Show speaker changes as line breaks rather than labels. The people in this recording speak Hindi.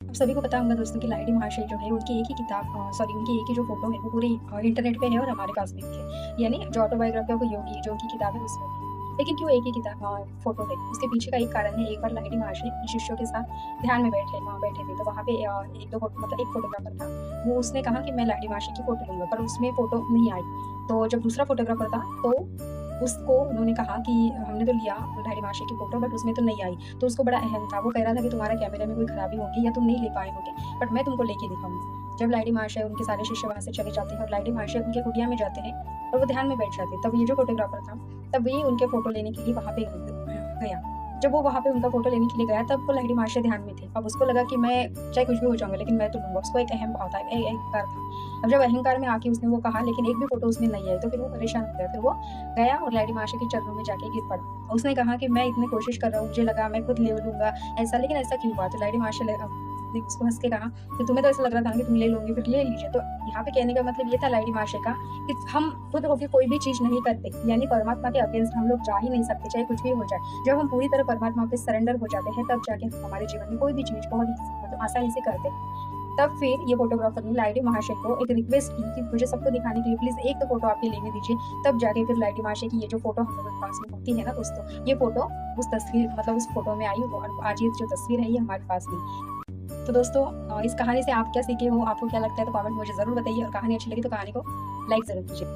आप सभी को पता होगा दोस्तों कि लाइडी महाशय जो है उनकी एक ही किताब उनकी एक ही जो फ़ोटो है वो पूरी इंटरनेट पे है और हमारे पास भी है। यानी जो ऑटोबायोग्राफी ऑफ योगी जो उनकी किताब है उसमें भी। लेकिन क्यों एक ही किताब फ़ोटो है? उसके पीछे का एक कारण है। एक बार लाइडी महाशय अपने शिष्यों के साथ ध्यान में बैठे थे, तो वहाँ पे 1-2 फ़ोटो मतलब एक फ़ोटोग्राफ़र था। वो उसने कहा कि मैं लाइडी महाशय की फ़ोटो लूँगा, पर उसमें फ़ोटो नहीं आई। तो जब दूसरा फ़ोटोग्राफ़र था तो उसको उन्होंने कहा कि हमने तो लिया लाइडी महाशय की फ़ोटो बट उसमें तो नहीं आई। तो उसको बड़ा अहम था, वो कह रहा था कि तुम्हारा कैमरे में कोई खराबी होगी या तुम नहीं ले पाए होगे, बट मैं तुमको लेके दिखाऊँगा। जब लाइडी महाशय उनके सारे शिष्य वहाँ से चले जाते हैं और लाइडी महाशय उनके कुटिया में जाते हैं और वो ध्यान में बैठ जाते हैं, तब ये जो फ़ोटोग्राफ़र था, तब ये उनके फ़ोटो लेने के लिए वहाँ पे गया। जब वो वहाँ पे उनका फ़ोटो लेने के लिए गया तब वो लाइडी महाशय ध्यान में थे। अब उसको लगा कि मैं चाहे कुछ भी हो जाऊँगा लेकिन मैं तो लूँगा। उसको एक अहम भाव था, अहंकार था। अब जब अहंकार में आके उसने वो कहा लेकिन एक भी फ़ोटो उसमें नहीं आई, तो फिर वो परेशान हो गया। फिर वो गया और लाइडी महाशय के चरणों में जाके गिर पड़ा। उसने कहा कि मैं इतनी कोशिश कर रहा हूँ, मुझे लगा मैं खुद ले लूँगा ऐसा, लेकिन ऐसा क्यों हुआ? तो लाइडी महाशय ने उसको हँस के कहा कि तुम्हें तो ऐसा लग रहा था ना कि तुम ले लोगे, फिर ले लीजिए। तो यहाँ पे कहने का मतलब ये था लाइडी महाशय का कि हम खुद होके कोई भी चीज़ नहीं करते, यानी परमात्मा के अगेंस्ट हम लोग जा ही नहीं सकते, चाहे कुछ भी हो जाए। जब हम पूरी तरह परमात्मा पे सरेंडर हो जाते हैं, तब जाके हम हमारे जीवन में कोई भी चीज़ बहुत मतलब आसानी से करते हैं। तब फिर ये फ़ोटोग्राफ़र ने लाइडी महाशय को एक रिक्वेस्ट की कि मुझे सबको दिखाने के लिए प्लीज़ एक तो फ़ोटो आप ये लेने दीजिए। तब जाके फिर लाइडी महाशय की ये जो फ़ोटो हम लोगों के पास में होती है ना दोस्तों, ये फ़ोटो उस तस्वीर मतलब उस फ़ोटो में आई और आज ये जो तस्वीर है ये हमारे पास भी। तो दोस्तों इस कहानी से आप क्या सीखे हो? आपको क्या लगता है? तो कमेंट में मुझे ज़रूर बताइए और कहानी अच्छी लगी तो कहानी को लाइक ज़रूर कीजिए।